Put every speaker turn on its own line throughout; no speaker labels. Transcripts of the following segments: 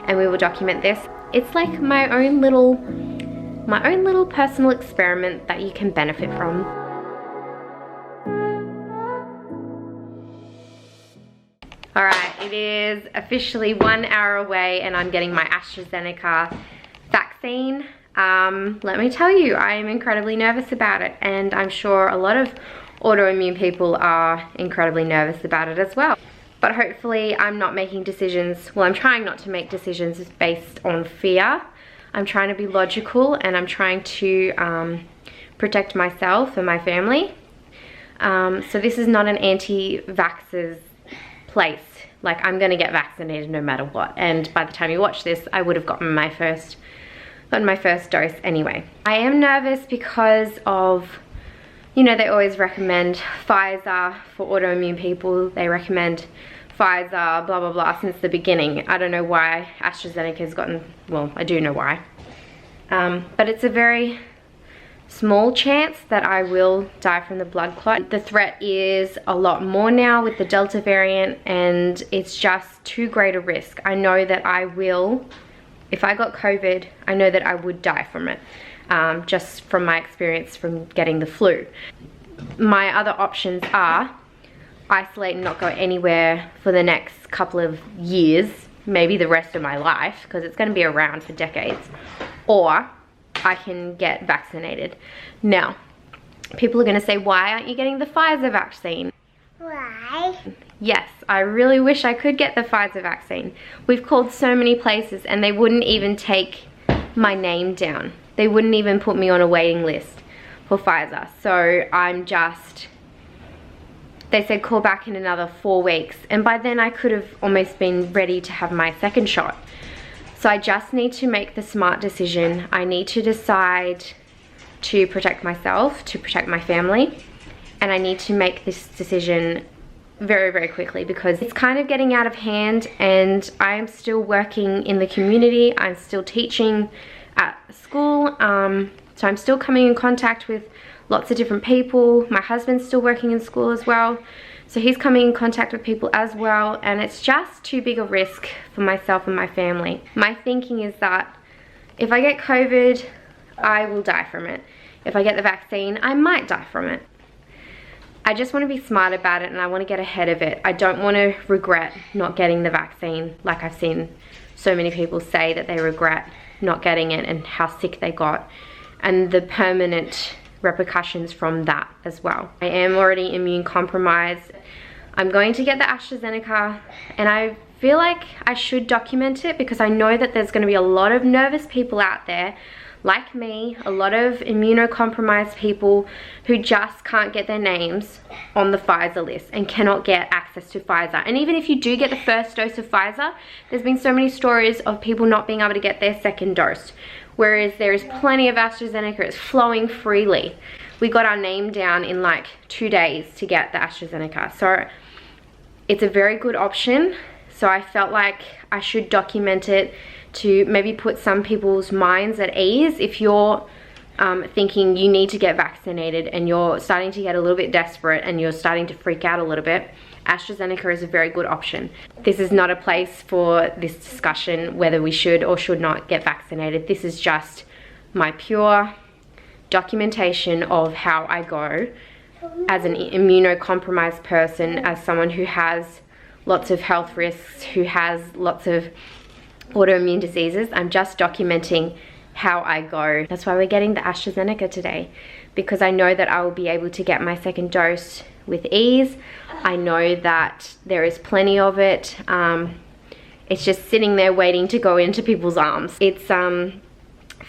and we will document this. It's like my own little personal experiment that you can benefit from. Alright, it is officially 1 hour away and I'm getting my AstraZeneca vaccine. Let me tell you, I am incredibly nervous about it, and I'm sure a lot of autoimmune people are incredibly nervous about it as well. But hopefully I'm not making decisions, well, I'm trying not to make decisions based on fear. I'm trying to be logical, and I'm trying to protect myself and my family. So this is not an anti-vaxxers place. Like, I'm gonna get vaccinated no matter what, and by the time you watch this, I would have gotten my first dose anyway. I am nervous because of, you know, they always recommend Pfizer for autoimmune people. They recommend Pfizer, blah, blah, blah, since the beginning. I don't know why AstraZeneca has gotten, well, I do know why. But it's a very small chance that I will die from the blood clot. The threat is a lot more now with the Delta variant, and it's just too great a risk. I know that I will, if I got COVID, I know that I would die from it, just from my experience from getting the flu. My other options are isolate and not go anywhere for the next couple of years, maybe the rest of my life, because it's going to be around for decades, or I can get vaccinated. Now, people are going to say, why aren't you getting the Pfizer vaccine?
Why?
Yes, I really wish I could get the Pfizer vaccine. We've called so many places and they wouldn't even take my name down. They wouldn't even put me on a waiting list for Pfizer. So I'm just, they said call back in another 4 weeks. And by then I could have almost been ready to have my second shot. So I just need to make the smart decision. I need to decide to protect myself, to protect my family. And I need to make this decision very, very quickly, because it's kind of getting out of hand, and I'm still working in the community. I'm still teaching at school. So I'm still coming in contact with lots of different people. My husband's still working in school as well. So he's coming in contact with people as well, and it's just too big a risk for myself and my family. My thinking is that if I get COVID, I will die from it. If I get the vaccine, I might die from it. I just want to be smart about it, and I want to get ahead of it. I don't want to regret not getting the vaccine, like I've seen so many people say that they regret not getting it and how sick they got, and the permanent repercussions from that as well. I am already immune compromised. I'm going to get the AstraZeneca, and I feel like I should document it, because I know that there's going to be a lot of nervous people out there like me, a lot of immunocompromised people who just can't get their names on the Pfizer list and cannot get access to Pfizer. And even if you do get the first dose of Pfizer, there's been so many stories of people not being able to get their second dose, whereas there is plenty of AstraZeneca. It's flowing freely. We got our name down in like 2 days to get the AstraZeneca. So it's a very good option. So I felt like I should document it to maybe put some people's minds at ease. If you're thinking you need to get vaccinated and you're starting to get a little bit desperate and you're starting to freak out a little bit, AstraZeneca is a very good option. This is not a place for this discussion whether we should or should not get vaccinated. This is just my pure documentation of how I go as an immunocompromised person, as someone who has lots of health risks, who has lots of autoimmune diseases. I'm just documenting how I go. That's why we're getting the AstraZeneca today, because I know that I will be able to get my second dose with ease. I know that there is plenty of it. It's just sitting there waiting to go into people's arms. It's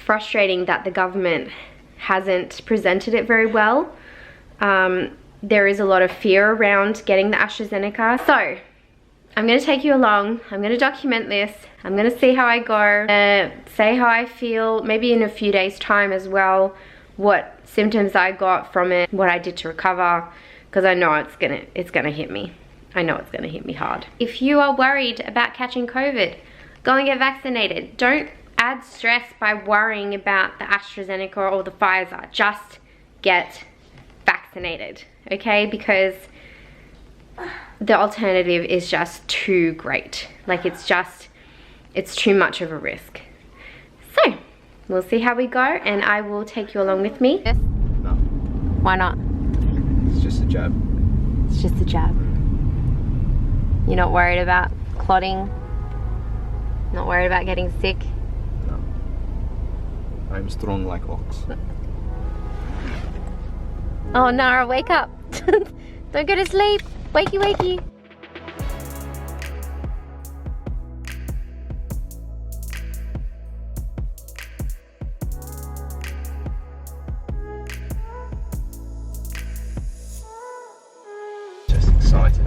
frustrating that the government hasn't presented it very well. There is a lot of fear around getting the AstraZeneca. So I'm going to take you along. I'm going to document this. I'm going to see how I go, say how I feel, maybe in a few days time as well, what symptoms I got from it, what I did to recover, because I know it's gonna hit me. I know it's gonna hit me hard. If you are worried about catching COVID, go and get vaccinated. Don't add stress by worrying about the AstraZeneca or the Pfizer. Just get vaccinated, okay? Because the alternative is just too great. Like, it's just it's too much of a risk. So, we'll see how we go, and I will take you along with me. Yes?
No.
Why not?
It's just a jab.
It's just a jab. You're not worried about clotting? Not worried about getting sick?
No. I'm strong like ox.
Oh, Nara, wake up. Don't go to sleep. Wakey, wakey.
Just excited.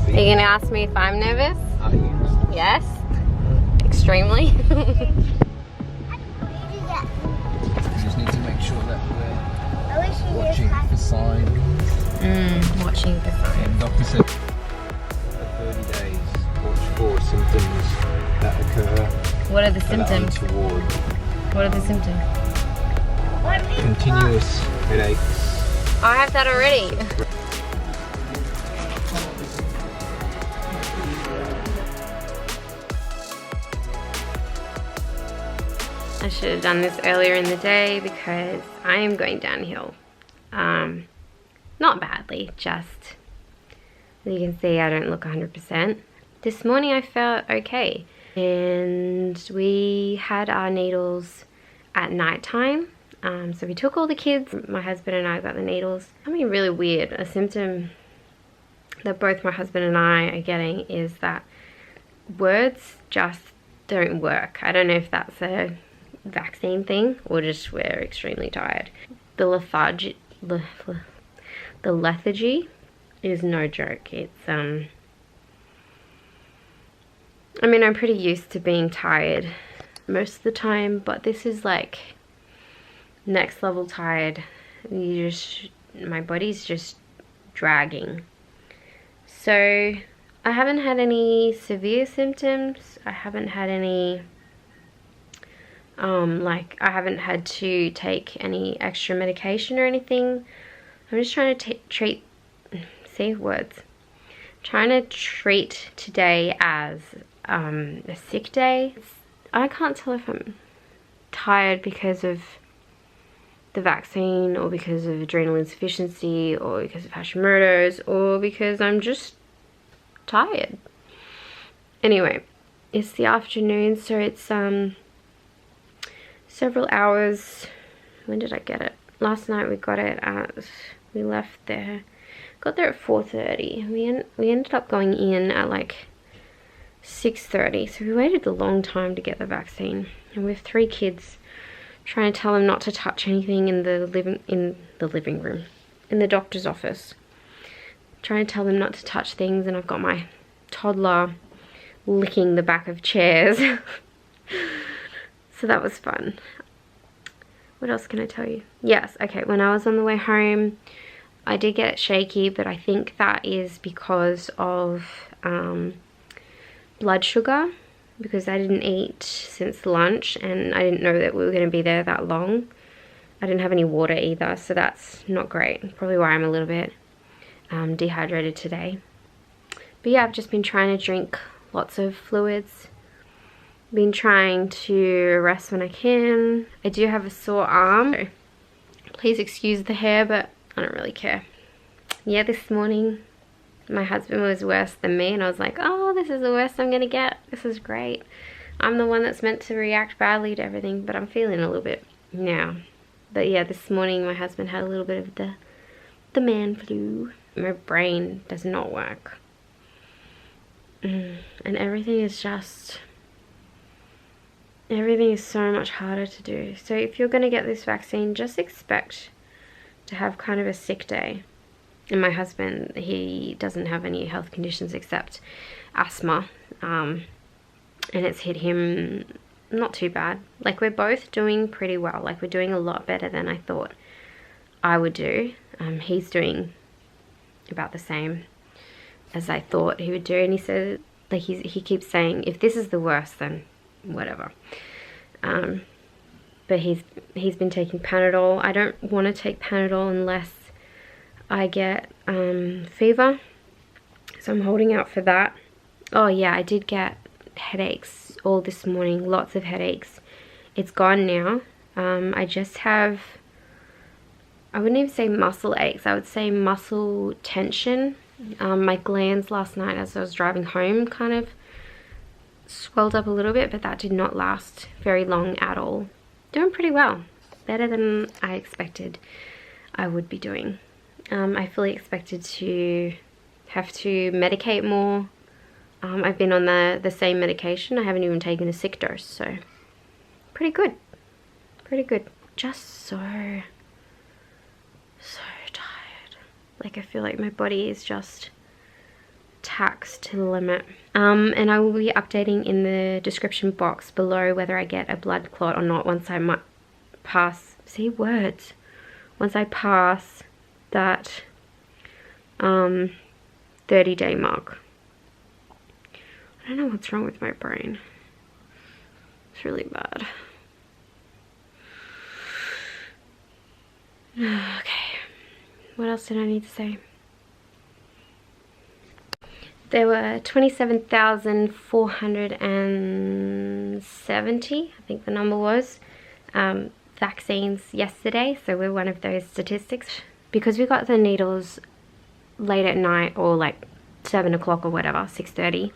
Are you gonna ask me if I'm nervous?
Are you?
Yes. Extremely.
We just need to make sure that we're watching for signs.
Watching for signs.
And the doctor said for 30 days, watch for symptoms that occur.
What are the
that
symptoms?
are untoward.
What are the symptoms?
Continuous headaches.
I have that already. I should have done this earlier in the day because I am going downhill. Not badly, just as you can see, I don't look 100%. This morning I felt okay, and we had our needles at night time. So we took all the kids, my husband and I got the needles. Something really weird, a symptom that both my husband and I are getting is that words just don't work. I don't know if that's a vaccine thing or just we're extremely tired. The lethargy is no joke. It's I mean, I'm pretty used to being tired most of the time, but this is like next level tired. My body's just dragging. So I haven't had any severe symptoms. I haven't had any I haven't had to take any extra medication or anything. I'm just trying to treat today as a sick day. I can't tell if I'm tired because of the vaccine or because of adrenal insufficiency or because of Hashimotos or because I'm just tired. Anyway, it's the afternoon, so it's several hours. When did I get it? Last night we got it we left there, got there at 4:30. We ended up going in at like 6:30, so we waited a long time to get the vaccine. And we have 3 kids, trying to tell them not to touch anything in the living room, in the doctor's office. Trying to tell them not to touch things, and I've got my toddler licking the back of chairs. So that was fun. What else can I tell you? Yes, okay, when I was on the way home, I did get shaky, but I think that is because of blood sugar, because I didn't eat since lunch and I didn't know that we were going to be there that long. I didn't have any water either, so that's not great. Probably why I'm a little bit dehydrated today. But yeah, I've just been trying to drink lots of fluids. Been trying to rest when I can. I do have a sore arm, so please excuse the hair, but I don't really care. Yeah, this morning my husband was worse than me, and I was like, oh, this is the worst I'm gonna get. This is great. I'm the one that's meant to react badly to everything, but I'm feeling a little bit now. But yeah, this morning my husband had a little bit of the man flu. My brain does not work. And everything is so much harder to do. So if you're going to get this vaccine, just expect to have kind of a sick day. And my husband, he doesn't have any health conditions except asthma. And it's hit him not too bad. Like, we're both doing pretty well. Like, we're doing a lot better than I thought I would do. He's doing about the same as I thought he would do. And he said, like, he keeps saying, if this is the worst, then whatever. But he's been taking Panadol. I don't want to take Panadol unless I get fever, so I'm holding out for that. Oh yeah, I did get headaches all this morning, lots of headaches. It's gone now. I just have, I wouldn't even say muscle aches, I would say muscle tension. My glands last night as I was driving home kind of swelled up a little bit, but that did not last very long at all. Doing pretty well, better than I expected I would be doing. I fully expected to have to medicate more. I've been on the same medication. I haven't even taken a sick dose, so pretty good. Pretty good. Just so tired. Like I feel like my body is just taxed to the limit. And I will be updating in the description box below whether I get a blood clot or not once I might pass, once I pass that 30-day mark. I don't know what's wrong with my brain. It's really bad. Okay, what else did I need to say? There were 27,470, I think the number was, vaccines yesterday, so we're one of those statistics. Because we got the needles late at night, or like 7 o'clock or whatever, 6:30,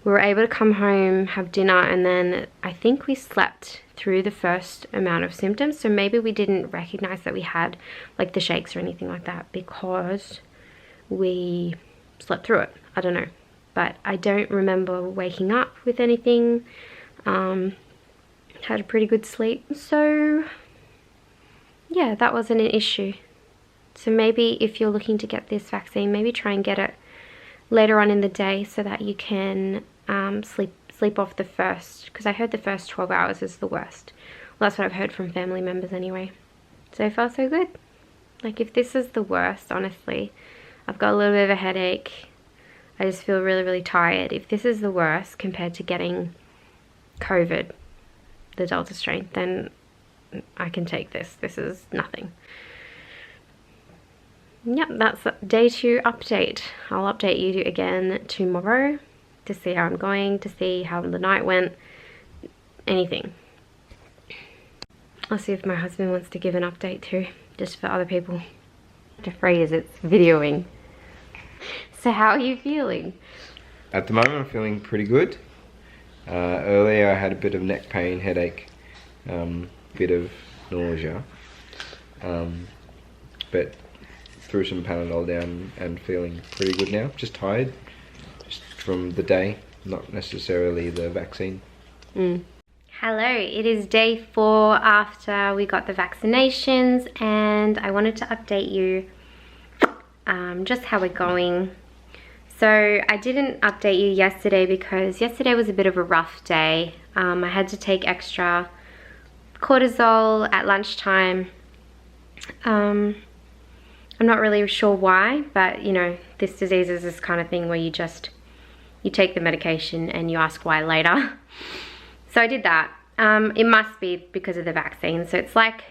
we were able to come home, have dinner, and then I think we slept through the first amount of symptoms. So maybe we didn't recognize that we had like the shakes or anything like that because we slept through it. I don't know, but I don't remember waking up with anything. Had a pretty good sleep, so yeah, that wasn't an issue. So maybe if you're looking to get this vaccine, maybe try and get it later on in the day so that you can sleep off the first, because I heard the first 12 hours is the worst. Well, that's what I've heard from family members anyway. So far so good. Like if this is the worst, honestly, I've got a little bit of a headache. I just feel really, really tired. If this is the worst compared to getting COVID, the Delta strain, then I can take this. This is nothing. Yep, that's day 2 update. I'll update you again tomorrow to see how I'm going, to see how the night went, anything. I'll see if my husband wants to give an update too, just for other people. To freeze, it's videoing. So how are you feeling?
At the moment I'm feeling pretty good. Earlier I had a bit of neck pain, headache, bit of nausea, but threw some Panadol down and feeling pretty good now. Just tired, just from the day, not necessarily the vaccine.
Hello, it is day 4 after we got the vaccinations, and I wanted to update you just how we're going. So I didn't update you yesterday because yesterday was a bit of a rough day. I had to take extra cortisol at lunchtime. I'm not really sure why, but you know, this disease is this kind of thing where you take the medication and you ask why later. So I did that. It must be because of the vaccine. So it's like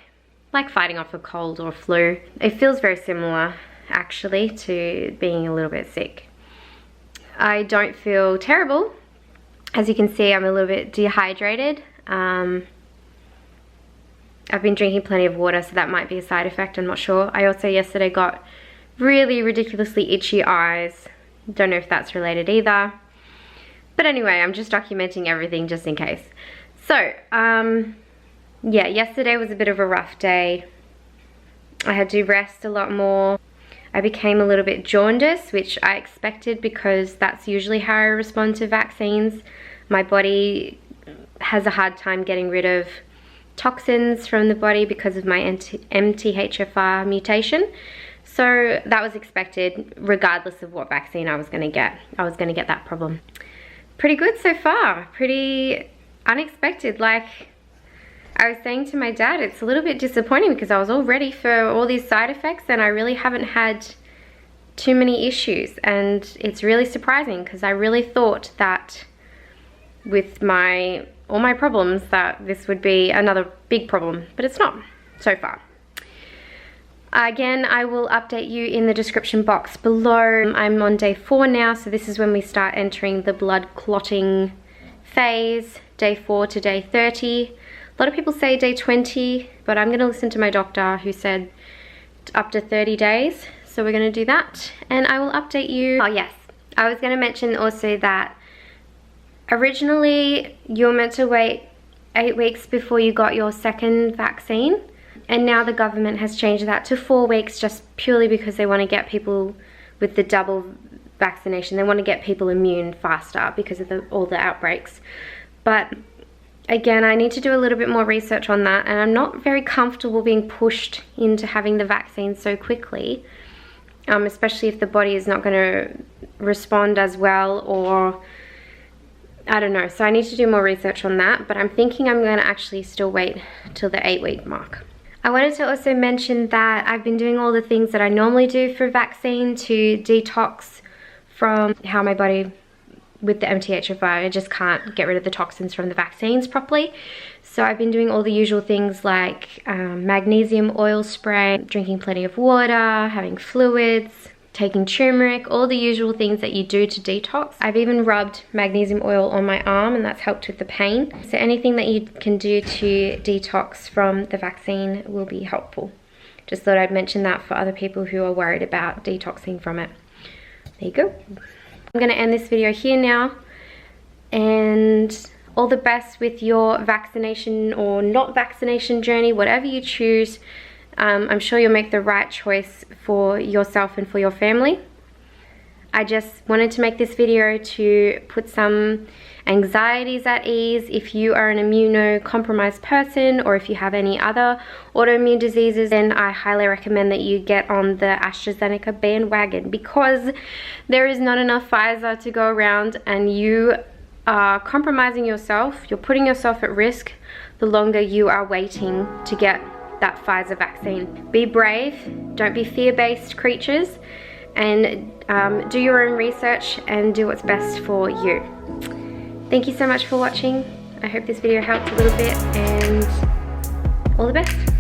fighting off a cold or flu. It feels very similar actually to being a little bit sick. I don't feel terrible. As you can see, I'm a little bit dehydrated. I've been drinking plenty of water, so that might be a side effect, I'm not sure. I also yesterday got really ridiculously itchy eyes. Don't know if that's related either. But anyway, I'm just documenting everything just in case. So, yeah, yesterday was a bit of a rough day. I had to rest a lot more. I became a little bit jaundiced, which I expected because that's usually how I respond to vaccines. My body has a hard time getting rid of toxins from the body because of my MTHFR mutation. So that was expected regardless of what vaccine I was going to get. I was going to get that problem. Pretty good so far. Pretty unexpected. Like I was saying to my dad, it's a little bit disappointing because I was all ready for all these side effects and I really haven't had too many issues, and it's really surprising because I really thought that with all my problems that this would be another big problem, but it's not so far. Again, I will update you in the description box below. I'm on day 4 now, so this is when we start entering the blood clotting phase, day 4 to day 30. A lot of people say day 20, but I'm gonna listen to my doctor who said up to 30 days. So we're gonna do that, and I will update you. Oh yes, I was gonna mention also that originally you were meant to wait 8 weeks before you got your second vaccine, and now the government has changed that to 4 weeks, just purely because they want to get people with the double vaccination. They want to get people immune faster because of all the outbreaks. But again, I need to do a little bit more research on that, and I'm not very comfortable being pushed into having the vaccine so quickly, especially if the body is not going to respond as well, or I don't know. So I need to do more research on that, but I'm thinking I'm going to actually still wait till the 8-week mark. I wanted to also mention that I've been doing all the things that I normally do for vaccine to detox from how my body, with the MTHFR, I just can't get rid of the toxins from the vaccines properly. So I've been doing all the usual things like magnesium oil spray, drinking plenty of water, having fluids, taking turmeric, all the usual things that you do to detox. I've even rubbed magnesium oil on my arm, and that's helped with the pain. So anything that you can do to detox from the vaccine will be helpful. Just thought I'd mention that for other people who are worried about detoxing from it. There you go. I'm gonna end this video here now, and all the best with your vaccination or not vaccination journey, whatever you choose. I'm sure you'll make the right choice for yourself and for your family. I just wanted to make this video to put some anxieties at ease. If you are an immunocompromised person, or if you have any other autoimmune diseases, then I highly recommend that you get on the AstraZeneca bandwagon, because there is not enough Pfizer to go around, and you are compromising yourself. You're putting yourself at risk the longer you are waiting to get that Pfizer vaccine. Be brave, don't be fear-based creatures, and do your own research and do what's best for you. Thank you so much for watching. I hope this video helped a little bit, and all the best.